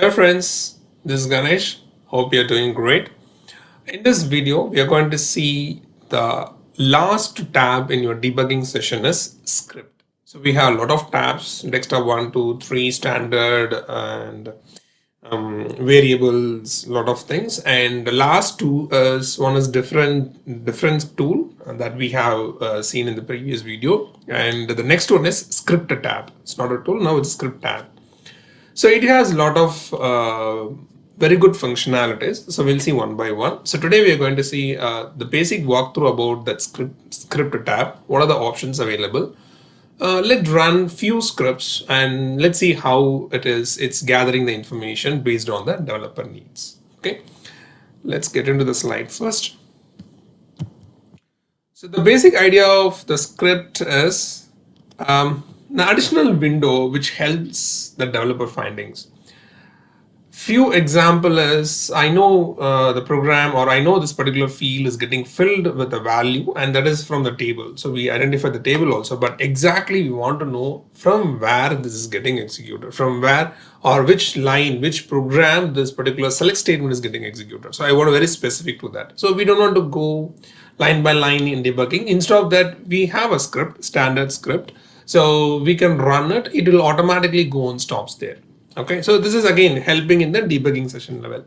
Hello friends, this is Ganesh. Hope you're doing great. In this video, we are going to see the last tab in your debugging session is script. So we have a lot of tabs, desktop 1, 2, 3, standard and variables, lot of things. And the last two is one is different tool that we have seen in the previous video. And the next one is script tab. It's not a tool, now it's script tab. So it has a lot of very good functionalities. So we'll see one by one. So today we are going to see the basic walkthrough about that script tab. What are the options available? Let's run few scripts and let's see how it's gathering the information based on the developer needs. Okay, let's get into the slide first. So the basic idea of the script is an additional window which helps the developer findings. Few example is I know the program, or I know this particular field is getting filled with a value, and that is from the table. So we identify the table also, but exactly we want to know from where this is getting executed, from where or which line, which program this particular select statement is getting executed. So I want to very specific to that. So we don't want to go line by line in debugging. Instead of that, we have a script, standard script. So we can run it. It will automatically go and stops there. Okay, so this is again helping in the debugging session level.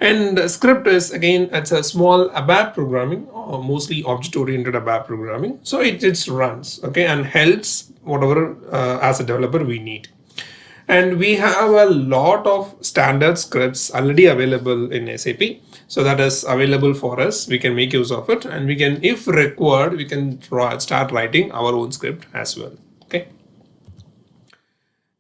And script is again, it's a small ABAP programming, or mostly object-oriented ABAP programming. So it just runs, okay, and helps whatever as a developer we need. And we have a lot of standard scripts already available in SAP. So that is available for us. We can make use of it, and we can, if required, we can start writing our own script as well. Okay.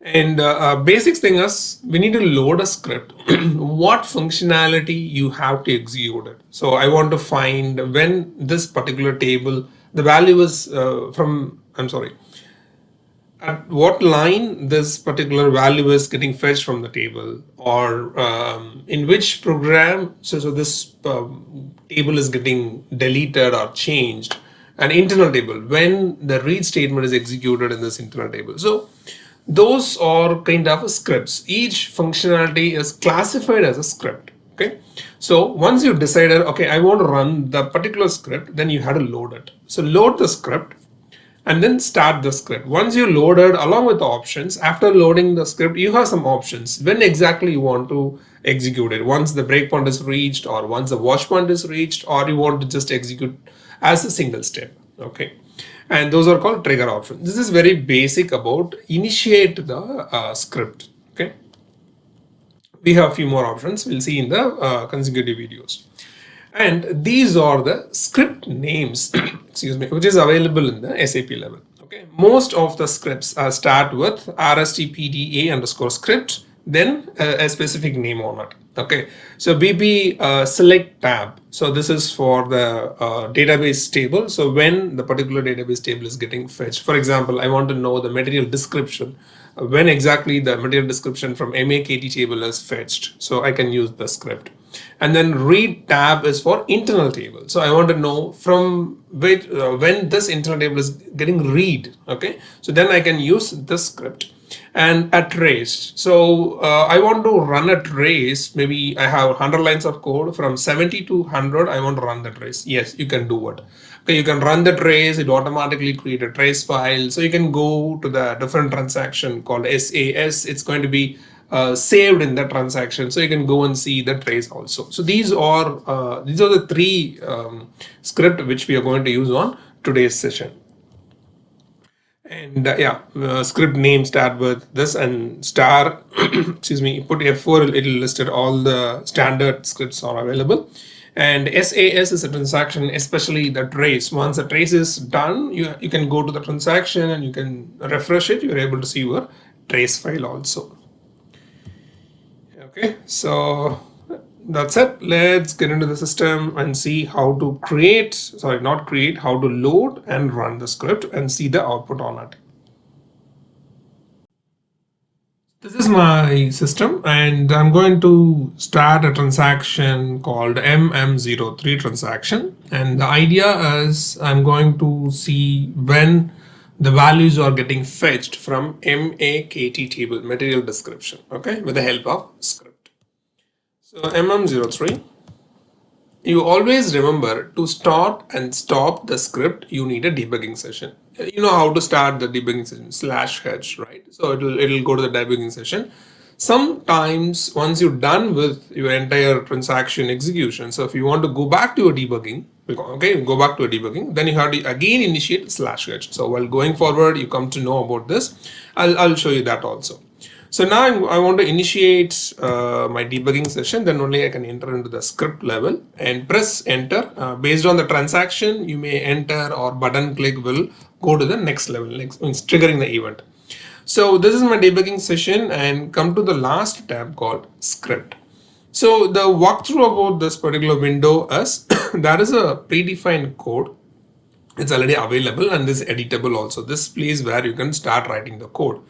And basic thing is we need to load a script. What functionality you have to execute it. So I want to find when this particular table, the value is at what line this particular value is getting fetched from the table, or in which program so this table is getting deleted or changed, an internal table, when the read statement is executed in this internal table. So those are kind of scripts. Each functionality is classified as a script. Okay, so once you decided, okay, I want to run the particular script, then you have to load it. So load the script and then start the script. Once you loaded along with the options, after loading the script, you have some options when exactly you want to execute it. Once the breakpoint is reached, or once the watch point is reached, or you want to just execute as a single step. Okay, and those are called trigger options. This is very basic about initiate the script. Okay, we have a few more options we'll see in the consecutive videos. And these are the script names excuse me, which is available in the SAP level. Okay, most of the scripts start with rstpda underscore script, then a specific name on it. Okay, so BP select tab. So this is for the database table. So when the particular database table is getting fetched, for example, I want to know the material description, when exactly the material description from MAKT table is fetched. So I can use the script. And then read tab is for internal table. So I want to know from which when this internal table is getting read. Okay, so then I can use this script. And a trace. So I want to run a trace. Maybe I have 100 lines of code, from 70 to 100. I want to run the trace. Yes, you can do it. Okay, you can run the trace. It automatically create a trace file. So you can go to the different transaction called SAS. It's going to be saved in the transaction, so you can go and see the trace also. So these are the three script which we are going to use on today's session. And script name start with this and star excuse me, put F4, it will listed all the standard scripts are available. And SAS is a transaction, especially the trace. Once the trace is done, you can go to the transaction and you can refresh it. You're able to see your trace file also. Okay, so that's it. Let's get into the system and see how to how to load and run the script and see the output on it. This is my system, and I'm going to start a transaction called MM03 transaction. And the idea is I'm going to see when the values are getting fetched from MAKT table, material description, okay, with the help of script. So MM03, you always remember to start and stop the script. You need a debugging session. You know how to start the debugging session, /h, right? So it'll go to the debugging session. Sometimes once you're done with your entire transaction execution, so if you want to go back to your debugging, okay, go back to a debugging, then you have to again initiate /h. So while going forward, you come to know about this. I'll show you that also. So now I want to initiate my debugging session, then only I can enter into the script level and press enter. Based on the transaction, you may enter or button click will go to the next level, next means triggering the event. So this is my debugging session and come to the last tab called script. So the walkthrough about this particular window is there is a predefined code. It's already available and this is editable also. This place where you can start writing the code.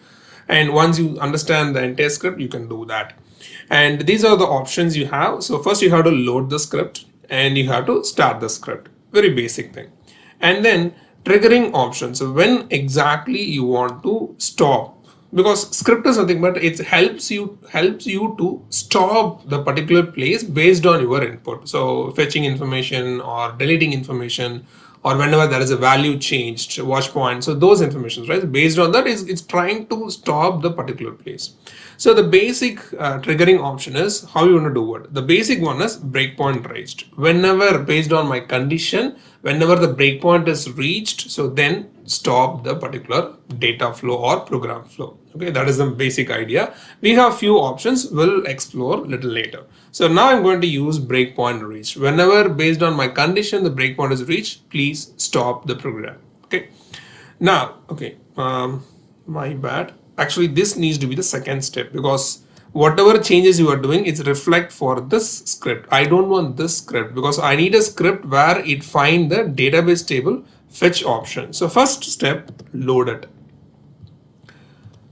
And once you understand the entire script, you can do that. And these are the options you have. So first you have to load the script and you have to start the script. Very basic thing. And then triggering options. So when exactly you want to stop, because script is nothing but it helps you to stop the particular place based on your input. So fetching information or deleting information, or whenever there is a value changed, watch point, so those informations, right, based on that is it's trying to stop the particular place. So the basic triggering option is how you want to do it. The basic one is breakpoint reached. Whenever based on my condition, whenever the breakpoint is reached, so then stop the particular data flow or program flow. Okay, that is the basic idea. We have few options, we'll explore a little later. So now I'm going to use breakpoint reached. Whenever based on my condition the breakpoint is reached, please stop the program. Okay. Now, okay, my bad. Actually, this needs to be the second step because whatever changes you are doing, it's reflect for this script. I don't want this script because I need a script where it find the database table fetch option. So first step, load it.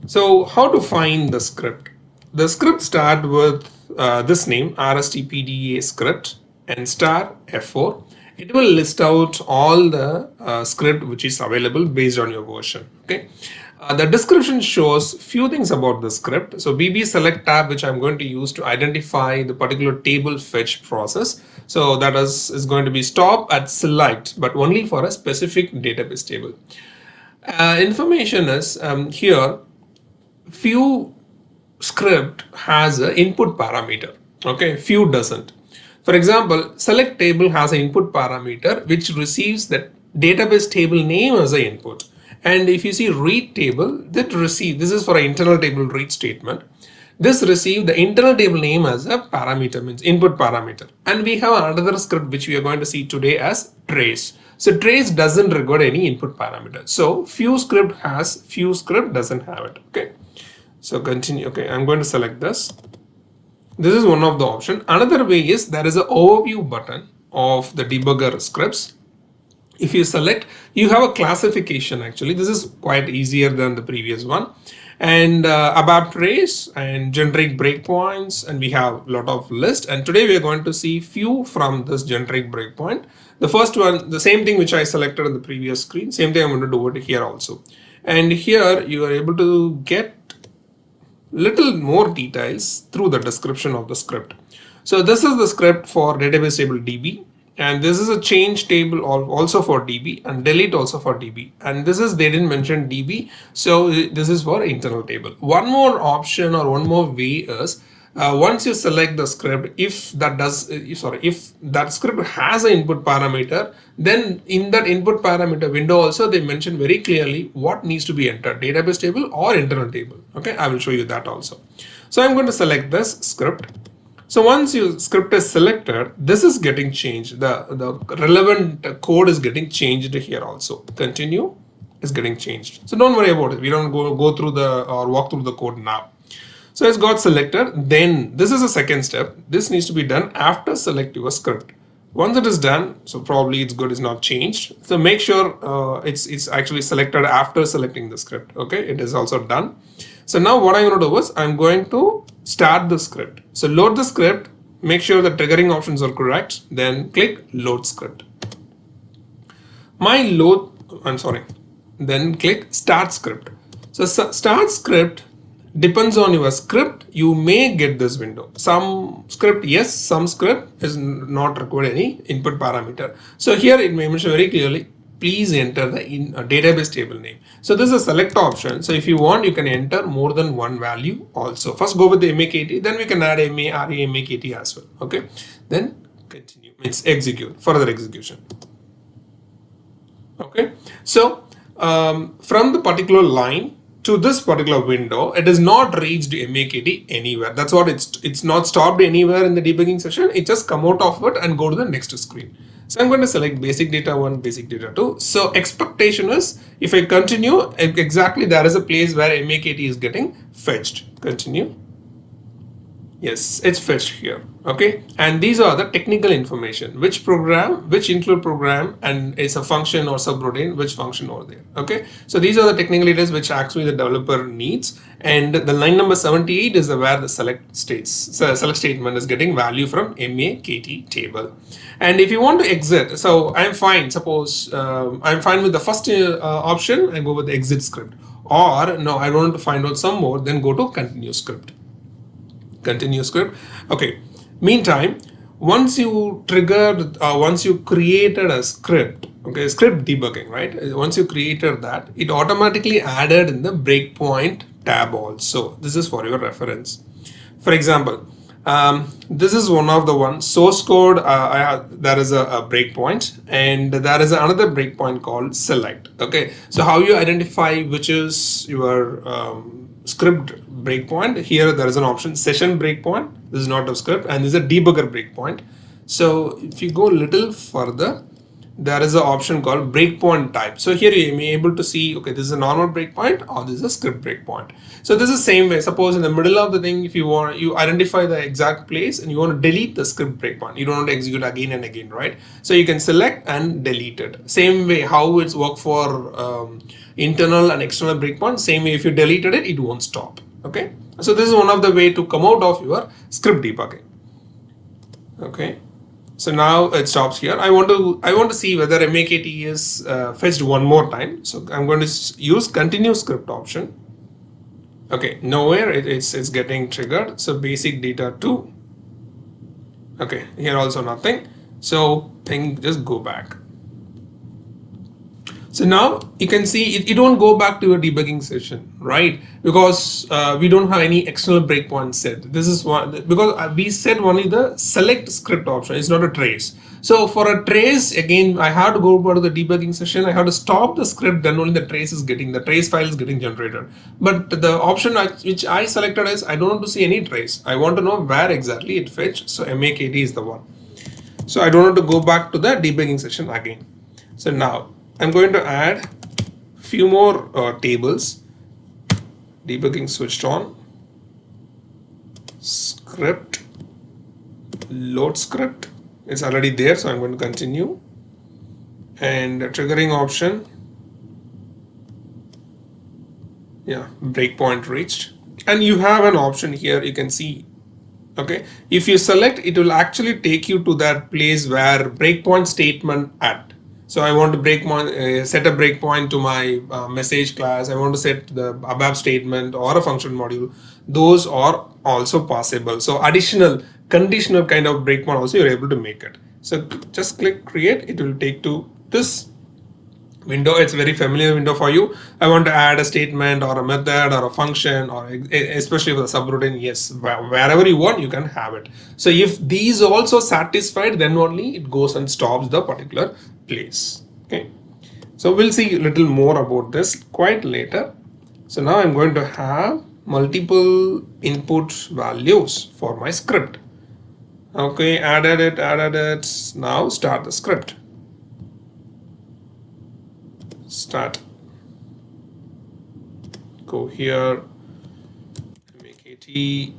So how to find the script? The script start with this name rstpda script and star f4. It will list out all the script which is available based on your version. Okay. The description shows few things about the script. So bb select tab, which I'm going to use to identify the particular table fetch process. So that is going to be stop at select, but only for a specific database table. Information is here. Few script has an input parameter, okay, few doesn't. For example, select table has an input parameter which receives the database table name as an input, and if you see read table, that receive, this is for an internal table read statement, this receive the internal table name as a parameter, means input parameter. And we have another script which we are going to see today as trace. So trace doesn't record any input parameter. So few script has, few script doesn't have it. Okay. So continue. Okay, I'm going to select this. This is one of the option. Another way is there is an overview button of the debugger scripts. If you select, you have a classification. Actually, this is quite easier than the previous one. And about trace and generic breakpoints, and we have a lot of list. And today we are going to see few from this generic breakpoint. The first one, the same thing which I selected on the previous screen, same thing I'm going to do it here also. And here you are able to get little more details through the description of the script. So this is the script for database table DB, and this is a change table also for DB and delete also for DB, and this is, they didn't mention DB, so this is for internal table. One more option or one more way is once you select the script, if that does if that script has an input parameter, then in that input parameter window also they mention very clearly what needs to be entered, database table or internal table. Okay, I will show you that also. So I'm going to select this script. So once your script is selected, this is getting changed, the relevant code is getting changed here also. Continue is getting changed, so don't worry about it. We don't go through the or walk through the code now. So it's got selected. Then this is a second step. This needs to be done after select your script. Once it is done, so probably it's good, it's not changed. So make sure it's actually selected after selecting the script. Okay, it is also done. So now what I'm going to do is I'm going to start the script. So load the script, make sure the triggering options are correct, then click load script. My load, I'm sorry, then click start script. So start script depends on your script. You may get this window. Some script yes, some script is not required any input parameter. So here it may mention very clearly, please enter the database table name. So this is a select option. So if you want, you can enter more than one value also. First go with the MAKT, then we can add MAKT as well. Okay, then continue, means execute, further execution. Okay, so from the particular line to this particular window, it is not reached MAKT anywhere. That's what it's not stopped anywhere in the debugging session. It just come out of it and go to the next screen. So I'm going to select basic data 1, basic data 2. So expectation is if I continue, exactly there is a place where MAKT is getting fetched. Continue. Yes, it's fetched here. Okay, and these are the technical information, which program, which include program, and is a function or subroutine, which function over there. Okay, so these are the technical details which actually the developer needs, and the line number 78 is where the select statement is getting value from MAKT table. And if you want to exit, so I'm fine, suppose I'm fine with the first option, I go with the exit script, or no, I want to find out some more, then go to continue script. Continue script. Okay, meantime, once you triggered, once you created a script, okay, script debugging, right? Once you created that, it automatically added in the breakpoint tab also. This is for your reference. For example, this is one of the ones, source code, there is a breakpoint, and there is another breakpoint called select. Okay, so how you identify which is your script breakpoint? Here there is an option session breakpoint. This is not a script, and this is a debugger breakpoint. So if you go a little further, there is an option called breakpoint type. So here you may be able to see, okay, this is a normal breakpoint or this is a script breakpoint. So this is the same way. Suppose in the middle of the thing, if you want, you identify the exact place and you want to delete the script breakpoint. You don't want to execute again and again, right? So you can select and delete it. Same way how it's work for internal and external breakpoint. Same way if you deleted it, it won't stop. Okay. So this is one of the way to come out of your script debugging. Okay. So now it stops here. I want to see whether MAKT is fetched one more time. So I'm going to use continue script option. Okay, nowhere it's getting triggered. So basic data 2. Okay, here also nothing. So thing just go back. So now you can see it won't go back to a debugging session, right? Because we don't have any external breakpoint set. This is one because we set only the select script option. It's not a trace. So for a trace, again, I have to go to the debugging session. I have to stop the script. Then only the trace file is getting generated. But the option which I selected is I don't want to see any trace. I want to know where exactly it fetched. So MAKT is the one. So I don't want to go back to the debugging session again. So now I'm going to add few more tables. Debugging switched on. Script, load script is already there, so I'm going to continue. And triggering option, yeah, breakpoint reached. And you have an option here, you can see. Okay, if you select, it will actually take you to that place where breakpoint statement at. So I want to set a breakpoint to my message class. I want to set the above statement or a function module. Those are also possible. So additional conditional kind of breakpoint also you're able to make it. So just click create. It will take to this window. It's very familiar window for you. I want to add a statement or a method or a function, or especially with a subroutine. Yes, wherever you want, you can have it. So if these also satisfied, then only it goes and stops the particular place. Okay, so we'll see a little more about this quite later. So now I'm going to have multiple input values for my script. Okay, added it. Now start the script. Start. Go here. MAKT.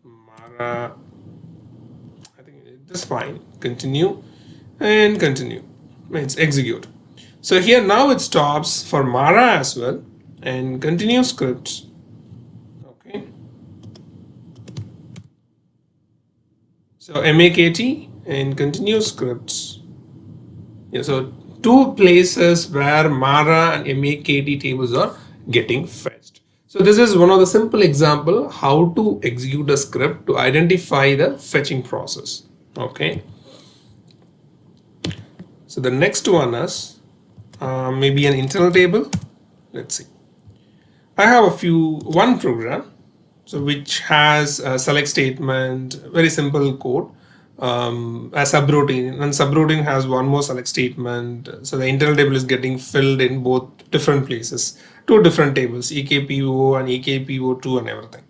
Mara. I think this is fine. Continue and continue. Means execute. So here now it stops for Mara as well and continue scripts. Okay. So MAKT and continue scripts. Yeah, so two places where MARA and MAKT tables are getting fetched. So this is one of the simple example how to execute a script to identify the fetching process. Okay. So the next one is maybe an internal table. Let's see. I have one program, so which has a select statement, very simple code, a subroutine, and subroutine has one more select statement. So the internal table is getting filled in both different places, two different tables, EKPO and EKPO2 and everything.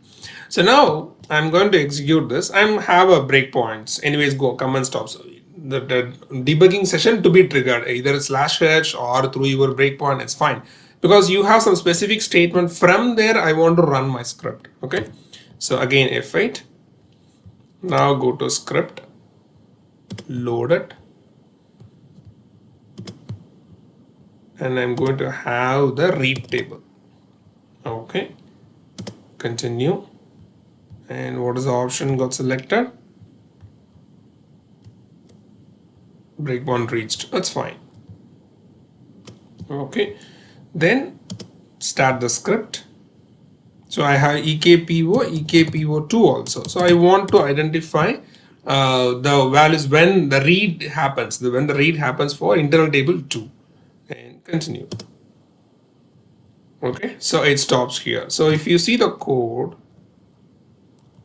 So now I'm going to execute this. I have a breakpoints. Anyways, go come and stop. So the debugging session to be triggered either /h or through your breakpoint. It's fine because you have some specific statement from there. I want to run my script. Okay. So again F8. Now go to script, load it, and I'm going to have the read table. Okay. Continue. And what is the option got selected? Breakpoint reached. That's fine. Okay, then start the script. So I have EKPO, EKPO2 also. So I want to identify the values when the read happens, when the read happens for internal table 2, and continue. Okay, so it stops here. So if you see the code,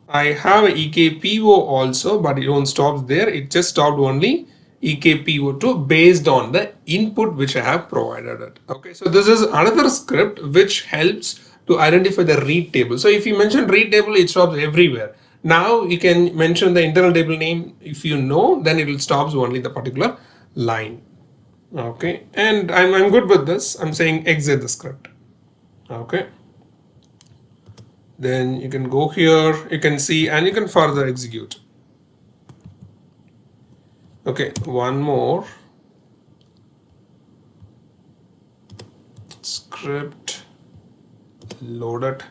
I have a EKPO also, but it won't stop there. It just stopped only EKPO2 based on the input which I have provided it. Okay, so this is another script which helps to identify the read table. So if you mention read table, it stops everywhere. Now you can mention the internal table name. If you know, then it will stop only the particular line. Okay, and I'm good with this. I'm saying exit the script. Okay. Then you can go here, you can see, and you can further execute. Okay, one more script, load it,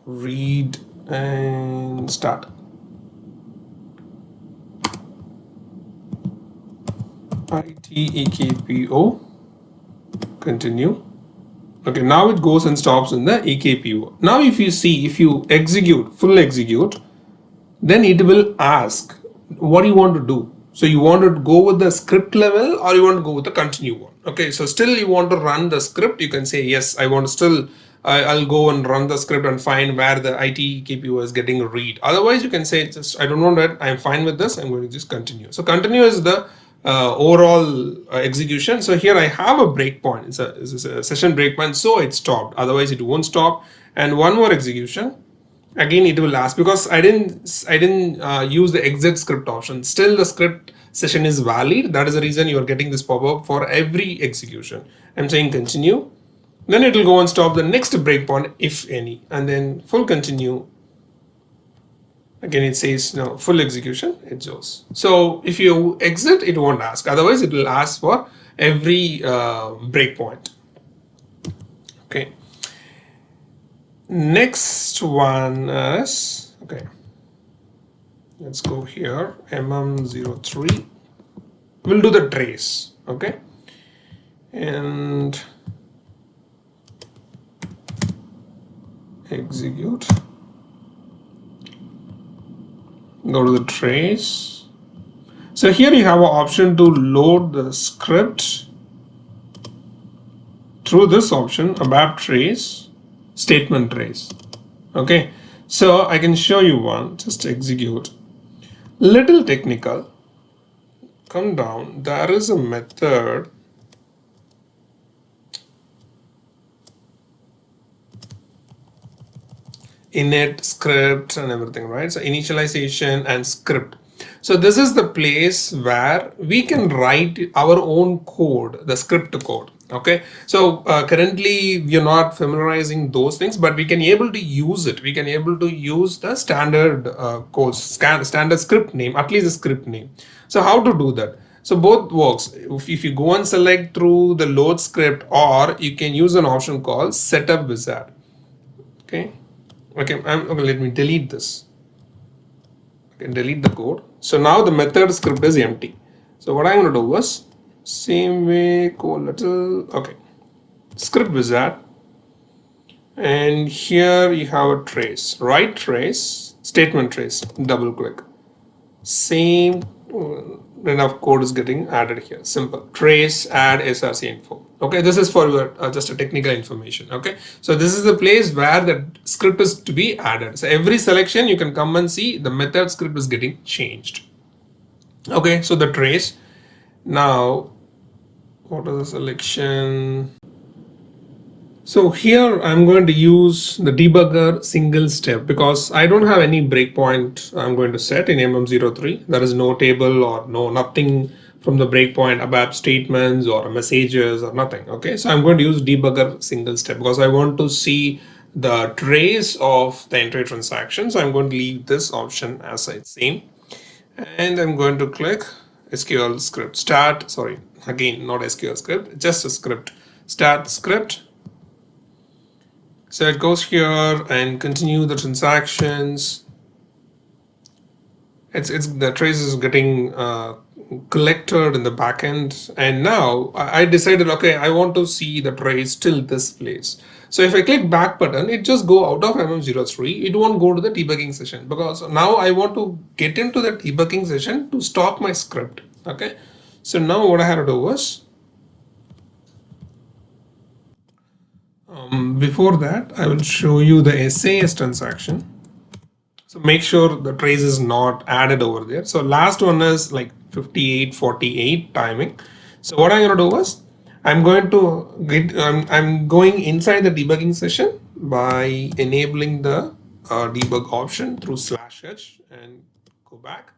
read, and start. ITEKPO, continue. Okay, now it goes and stops in the EKPO. Now if you see, if you execute, full execute, then it will ask, what do you want to do? So you want to go with the script level or you want to go with the continue one? Okay, so still you want to run the script, you can say, yes, I want to still, I'll go and run the script and find where the ITEKPO is getting a read. Otherwise, you can say, just, I don't want that, I'm fine with this, I'm going to just continue. So continue is the overall execution. So here I have a breakpoint, it's a session breakpoint, so it stopped, otherwise it won't stop. And one more execution, again it will ask, because I didn't use the exit script option, still the script session is valid. That is the reason you are getting this pop-up for every execution. I'm saying continue, then it will go and stop the next breakpoint if any, and then full continue. Again it says no, full execution, it shows. So if you exit, it won't ask, otherwise it will ask for every breakpoint. Okay, next one is, okay, let's go here, mm03, we'll do the trace. Okay, and execute, go to the trace. So here you have an option to load the script through this option, ABAP trace, statement trace. Okay, so I can show you one, just execute. Little technical, come down, there is a method init, script, and everything, right? So initialization and script. So this is the place where we can write our own code, the script code. Okay, so currently we are not familiarizing those things, but we can able to use it. We can able to use the standard code, standard script name, at least the script name. So how to do that? So both works. If you go and select through the load script, or you can use an option called setup wizard. Okay. Okay, okay, let me delete this. Okay, delete the code. So now the method script is empty. So what I'm going to do is same way go little. Okay, script wizard, and here you have a trace, right trace, statement trace. Double click. Same enough code is getting added here. Simple. Trace add src info. Okay, this is for your just a technical information. Okay, so this is the place where the script is to be added. So every selection you can come and see the method script is getting changed. Okay, so the trace. Now what is the selection? So here I'm going to use the debugger single step because I don't have any breakpoint I'm going to set in MM03. There is no table or nothing from the breakpoint above statements or messages or nothing. Okay, so I'm going to use debugger single step because I want to see the trace of the entire transaction. So I'm going to leave this option as it's same, and I'm going to click SQL script start. Sorry, again not SQL script, just a script start script. So it goes here and continue the transactions. It's the trace is getting collected in the backend, and now I decided, okay, I want to see the trace till this place. So if I click back button, it just go out of MM03. It won't go to the debugging session because now I want to get into the debugging session to stop my script. Okay, so now what I have to do was before that I will show you the SAS transaction. So make sure the trace is not added over there. So last one is like 58:48 timing. So what I'm going to do is I'm going to get I'm going inside the debugging session by enabling the debug option through /h and go back.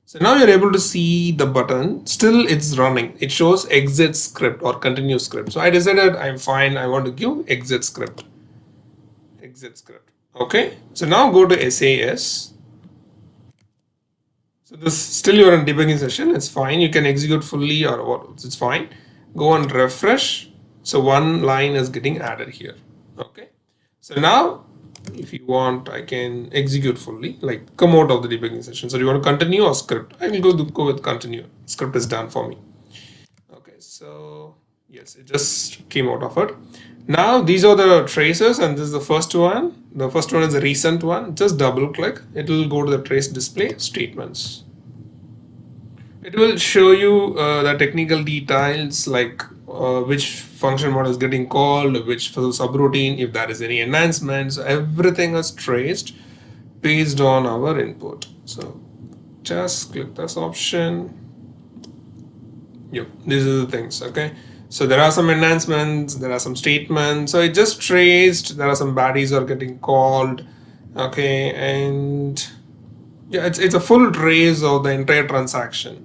So now you're able to see the button. Still it's running. It shows exit script or continue script. So I decided I'm fine. I want to give exit script. Exit script. Okay. So now go to SAS. So this still you're in debugging session. It's fine. You can execute fully or what. It's fine. Go and refresh. So one line is getting added here. Okay. So now if you want, I can execute fully, like come out of the debugging session. So do you want to continue or script? I will go with continue. Script is done for me. Okay, so yes, it just came out of it. Now these are the traces, and this is the first one. The first one is a recent one. Just double click. It will go to the trace display statements. It will show you the technical details like which function model is getting called, which subroutine, if there is any enhancements, everything is traced based on our input. So just click this option. Yep, these are the things. Okay, so there are some enhancements, there are some statements. So it just traced. There are some baddies are getting called. Okay, and yeah, it's a full trace of the entire transaction.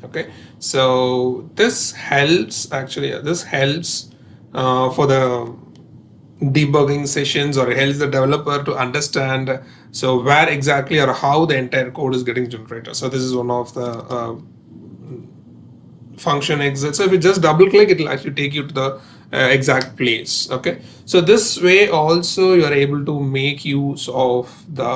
Okay, so this helps actually. This helps for the debugging sessions, or it helps the developer to understand so where exactly or how the entire code is getting generated. So this is one of the function exit. So if you just double click, it will actually take you to the exact place. Okay, so this way also you are able to make use of the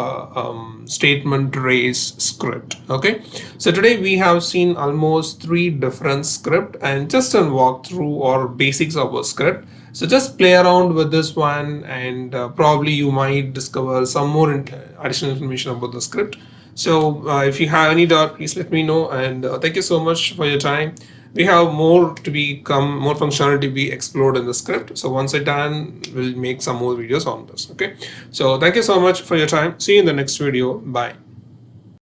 statement trace script. Okay, so today we have seen almost 3 different script and just a walkthrough or basics of a script. So just play around with this one, and probably you might discover some more additional information about the script. So if you have any doubt, please let me know, and thank you so much for your time. We have more to become, more functionality to be explored in the script. So once it's done, we'll make some more videos on this. Okay, so thank you so much for your time. See you in the next video. Bye.